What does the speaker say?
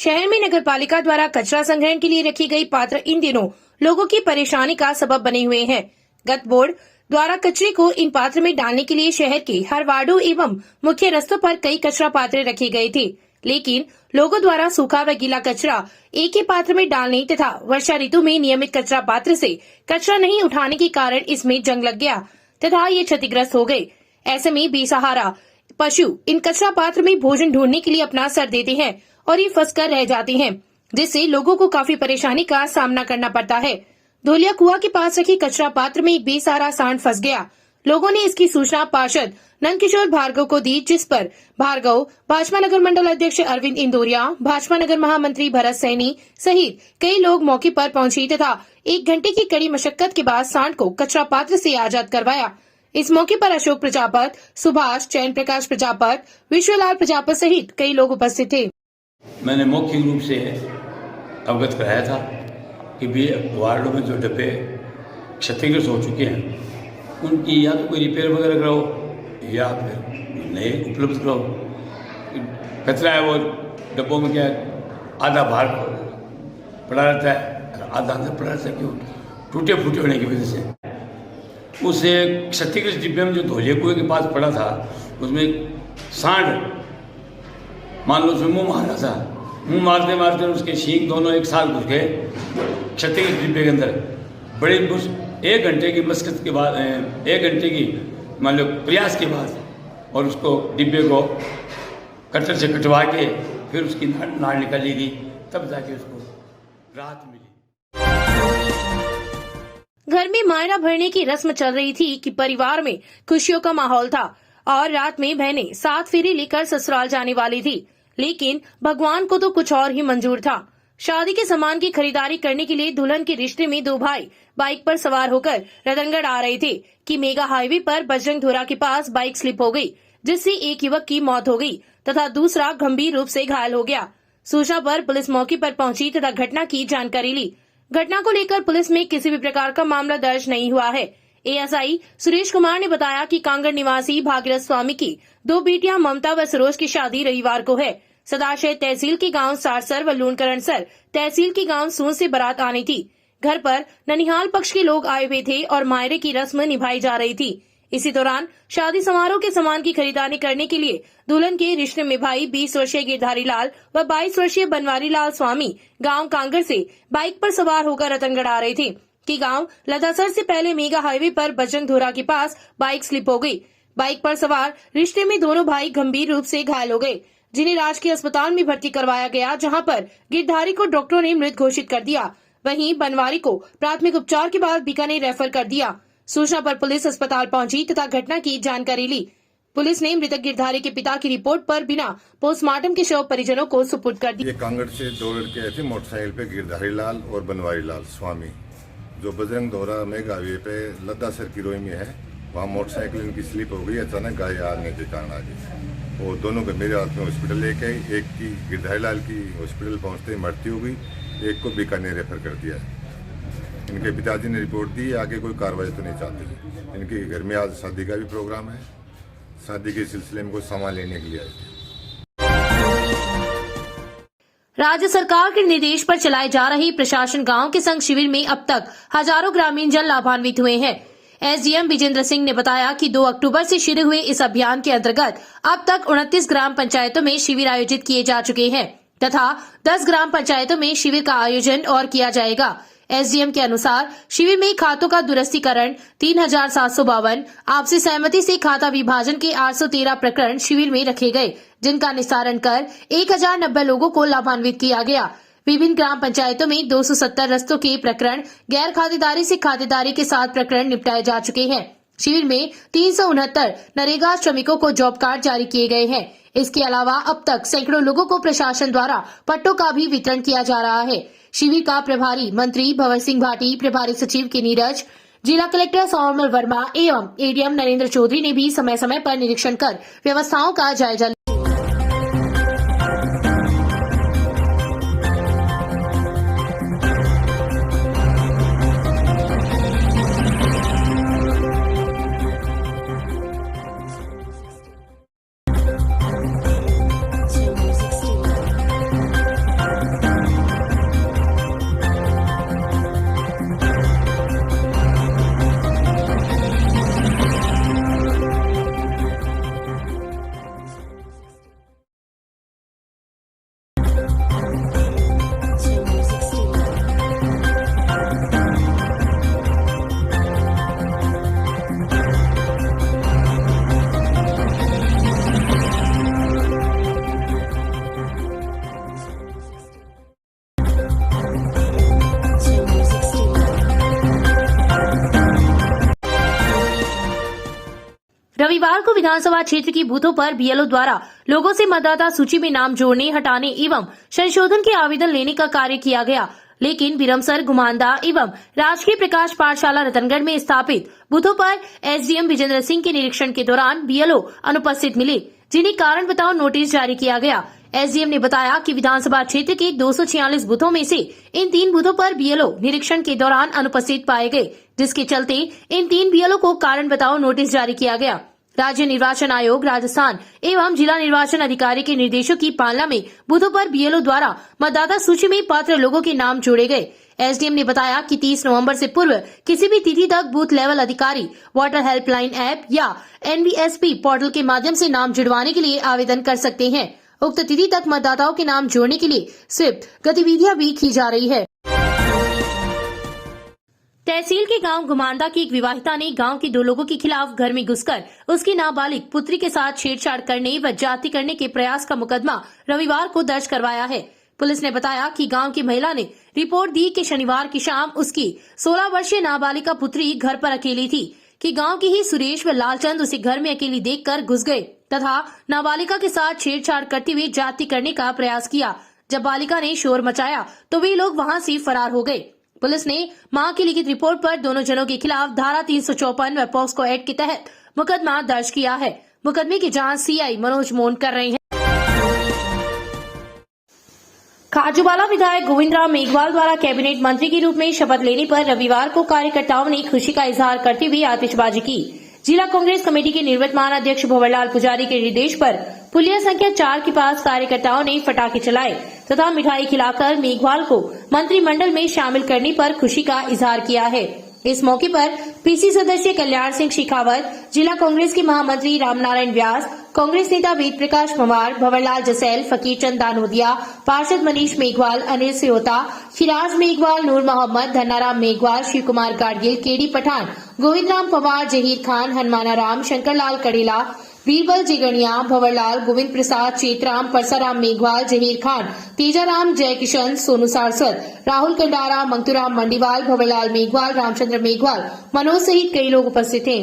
शहर में नगरपालिका द्वारा कचरा संग्रहण के लिए रखी गई पात्र इन दिनों लोगों की परेशानी का सबब बने हुए हैं। गत बोर्ड द्वारा कचरे को इन पात्र में डालने के लिए शहर के हर वार्डों एवं मुख्य रस्तों पर कई कचरा पात्र रखे गए थे, लेकिन लोगों द्वारा सूखा व गीला कचरा एक ही पात्र में डालने तथा वर्षा ऋतु में नियमित कचरा पात्र से कचरा नहीं उठाने के कारण इसमें जंग लग गया तथा ये क्षतिग्रस्त हो गए। ऐसे में बेसहारा पशु इन कचरा पात्र में भोजन ढूंढने के लिए अपना सर देते हैं और ये फंस कर रह जाते हैं, जिससे लोगों को काफी परेशानी का सामना करना पड़ता है। धोलिया कुआ के पास रखी कचरा पात्र में एक बेसहारा सांड फंस गया। लोगों ने इसकी सूचना पार्षद नंदकिशोर भार्गव को दी, जिस पर भार्गव, भाजपा नगर मंडल अध्यक्ष अरविंद इंदौरिया, भाजपा नगर महामंत्री भरत सैनी सहित कई लोग मौके पर पहुंचे तथा 1 घंटे की कड़ी मशक्कत के बाद सांड को कचरा पात्र से आजाद करवाया। इस मौके पर अशोक प्रजापत, सुभाष, चैन प्रकाश प्रजापत, विश्वलाल प्रजापत सहित कई लोग उपस्थित थे। मैंने मौखिक रूप से अवगत कराया था कि भी वार्डों में जो डब्बे क्षतिग्रस्त हो चुके हैं उनकी या तो कोई रिपेयर वगैरह कराओ या फिर नए उपलब्ध कराओ। कचरा है वो डब्बों में क्या आधा बाहर पड़ा रहता है, आधा अंदर पड़ा रहता है, क्यों टूटे फूटे होने की वजह से। उस क्षतिग्रस्त डिब्बे में जो धोलिया कुएं के पास पड़ा था उसमें सांड मान लो उसमें मुंह मार रहा था, मुंह मारते मारते उसके सींग दोनों एक साथ घुस गए क्षतिग्रस्त डिब्बे के अंदर। बड़े 1 घंटे की मशक्कत के बाद 1 घंटे की मान लो प्रयास के बाद और उसको डिब्बे को कटर से कटवा के फिर उसकी नाड़ निकाली गई, तब जाके उसको राहत मिली। घर में मायरा भरने की रस्म चल रही थी कि परिवार में खुशियों का माहौल था और रात में बहनें 7 फेरे लेकर ससुराल जाने वाली थी, लेकिन भगवान को तो कुछ और ही मंजूर था। शादी के सामान की खरीदारी करने के लिए दुल्हन के रिश्ते में 2 भाई बाइक पर सवार होकर रतनगढ़ आ रहे थे कि मेगा हाईवे पर बजरंग धोरा के पास बाइक स्लिप हो गई, जिससे एक युवक की मौत हो गई तथा दूसरा गंभीर रूप से घायल हो गया। सूचना पर पुलिस मौके पर पहुंची तथा घटना की जानकारी ली। घटना को लेकर पुलिस में किसी भी प्रकार का मामला दर्ज नहीं हुआ है। एएसआई सुरेश कुमार ने बताया कि कांगड़ निवासी भागीरथ स्वामी की 2 बेटियां ममता व सरोज की शादी रविवार को है। सदाशय तहसील के गांव सारसर व लूणकरणसर तहसील के गांव सून से बारात आनी थी। घर पर ननिहाल पक्ष के लोग आए हुए थे और मायरे की रस्म निभाई जा रही थी। इसी दौरान शादी समारोह के सामान की खरीदारी करने के लिए दुल्हन के रिश्ते में भाई 20 वर्षीय गिरधारी लाल व 22 वर्षीय बनवारी लाल स्वामी गाँव कांगड़ से बाइक पर सवार होकर रतनगढ़ आ रहे थे कि गांव लतासर से पहले मेगा हाईवे पर बजरंग धोरा के पास बाइक स्लिप हो गई। बाइक पर सवार रिश्ते में दोनों भाई गंभीर रूप से घायल हो गए, जिन्हें राजकीय अस्पताल में भर्ती करवाया गया, जहां पर गिरधारी को डॉक्टरों ने मृत घोषित कर दिया। वहीं बनवारी को प्राथमिक उपचार के बाद बीकानेर रेफर कर दिया। सूचना पर पुलिस अस्पताल पहुंची तथा घटना की जानकारी ली। पुलिस ने मृतक गिरधारी के पिता की रिपोर्ट पर बिना पोस्टमार्टम के शव परिजनों को सुपुर्द कर दिया। ये कांगड़ से 2 लड़के आए थे मोटरसाइकिल पे, गिरधारी लाल और बनवारी लाल स्वामी, जो बजरंग धोरा मेगा हाईवे पे लद्दासर की रोई में है। वहाँ मोटरसाइकिल इनकी स्लिप हो गई, अचानक गाय आने के कारण आ गई। वो दोनों को मेरे हाथ में हॉस्पिटल लेके आई। एक की गिरधारी लाल की हॉस्पिटल पहुँचते ही मृत्यु हो गई, एक को बीकानेर रेफर कर दिया। इनके पिताजी ने रिपोर्ट दी, आगे कोई कार्रवाई तो नहीं चाहते। इनके घर में आज शादी का भी प्रोग्राम है, शादी के सिलसिले में कुछ सामान लेने के लिए आए थे। राज्य सरकार के निर्देश पर चलाए जा रहे प्रशासन गांव के संघ शिविर में अब तक हजारों ग्रामीण जन लाभान्वित हुए हैं। एसडीएम विजेंद्र सिंह ने बताया कि 2 अक्टूबर से शुरू हुए इस अभियान के अंतर्गत अब तक 29 ग्राम पंचायतों में शिविर आयोजित किए जा चुके हैं तथा 10 ग्राम पंचायतों में शिविर का आयोजन और किया जाएगा। एसडीएम के अनुसार शिविर में खातों का दुरुस्तीकरण 3752, आपसी सहमति से खाता विभाजन के 813 प्रकरण शिविर में रखे गए, जिनका निस्तारण कर 1090 लोगों को लाभान्वित किया गया। विभिन्न ग्राम पंचायतों में 270 रस्तों के प्रकरण, गैर खातेदारी से खातेदारी के 7 प्रकरण निपटाए जा चुके हैं। शिविर में 369 नरेगा श्रमिकों को जॉब कार्ड जारी किए गए हैं। इसके अलावा अब तक सैकड़ों लोगों को प्रशासन द्वारा पट्टों का भी वितरण किया जा रहा है। शिविर का प्रभारी मंत्री भंवर सिंह भाटी, प्रभारी सचिव के नीरज, जिला कलेक्टर सौम्य वर्मा एवं एडीएम नरेंद्र चौधरी ने भी समय समय पर निरीक्षण कर व्यवस्थाओं का जायजा लिया। रविवार को विधानसभा क्षेत्र की बूथों पर बीएलओ द्वारा लोगों से मतदाता सूची में नाम जोड़ने, हटाने एवं संशोधन के आवेदन लेने का कार्य किया गया। लेकिन बिरमसर, गुमांदा एवं राजकीय प्रकाश पाठशाला रतनगढ़ में स्थापित बूथों पर एसडीएम विजेंद्र सिंह के निरीक्षण के दौरान बीएलओ अनुपस्थित मिले, जिन्हें कारण बताओ नोटिस जारी किया गया। एसडीएम ने बताया कि विधानसभा क्षेत्र के 246 बूथों में से इन 3 बूथों पर बीएलओ निरीक्षण के दौरान अनुपस्थित पाए गए, जिसके चलते इन 3 बीएलओ को कारण बताओ नोटिस जारी किया गया। राज्य निर्वाचन आयोग राजस्थान एवं जिला निर्वाचन अधिकारी के निर्देशों की पालना में बूथों पर बीएलओ द्वारा मतदाता सूची में पात्र लोगों के नाम जोड़े गए। एसडीएम ने बताया कि 30 नवंबर से पूर्व किसी भी तिथि तक बूथ लेवल अधिकारी वोटर हेल्पलाइन ऐप या एनवीएसपी पोर्टल के माध्यम से नाम जुड़वाने के लिए आवेदन कर सकते हैं। उक्त तिथि तक मतदाताओं के नाम जोड़ने के लिए स्विफ्ट गतिविधियां भी की जा रही है। तहसील के गांव गुमांदा की एक विवाहिता ने गांव के 2 लोगों के खिलाफ घर में घुसकर उसकी नाबालिग पुत्री के साथ छेड़छाड़ करने व जाति करने के प्रयास का मुकदमा रविवार को दर्ज करवाया है। पुलिस ने बताया कि गांव की महिला ने रिपोर्ट दी कि शनिवार की शाम उसकी 16 वर्षीय नाबालिगा पुत्री घर पर अकेली थी कि गांव के ही सुरेश व लालचंद उसे घर में अकेली देखकर घुस गए तथा नाबालिका के साथ छेड़छाड़ करते हुए जाति करने का प्रयास किया। जब बालिका ने शोर मचाया तो वे लोग वहां से फरार हो गए। पुलिस ने मां की लिखित रिपोर्ट पर दोनों जनों के खिलाफ धारा 354 व पॉक्सो एक्ट के तहत मुकदमा दर्ज किया है। मुकदमे की जांच सीआई मनोज मोहन कर रहे हैं। खाजूवाला विधायक गोविंदराम मेघवाल द्वारा कैबिनेट मंत्री के रूप में शपथ लेने पर रविवार को कार्यकर्ताओं ने खुशी का इजहार करते हुए आतिशबाजी की। जिला कांग्रेस कमेटी के निवर्तमान अध्यक्ष भंवरलाल पुजारी के निर्देश पर पुलिया संख्या 4 के पास कार्यकर्ताओं ने पटाखे चलाए तथा मिठाई खिलाकर मेघवाल को मंत्रिमंडल में शामिल करने पर खुशी का इजहार किया है। इस मौके पर पीसी सदस्य कल्याण सिंह शेखावत, जिला कांग्रेस के महामंत्री रामनारायण व्यास, कांग्रेस नेता वेद प्रकाश पंवार, भंवरलाल जसैल, फकीर चंद दानोदिया, पार्षद मनीष मेघवाल, अनिल सियोता, फिराज मेघवाल, नूर मोहम्मद, धन्नाराम मेघवाल, शिव कुमार गाडगिल, केडी पठान, गोविंदराम पंवार, जहीर खान, हनुमाना राम, शंकरलाल कड़ेला, बीरबल जिगणिया, भंवरलाल, गोविंद प्रसाद, चेतराम, परसाराम मेघवाल, जहीर खान, तेजाराम, जयकिशन, सोनू सारस्वत, राहुल कंडारा, मंगतूराम मंडीवाल, भंवरलाल मेघवाल, रामचंद्र मेघवाल, मनोज सहित कई लोग उपस्थित थे।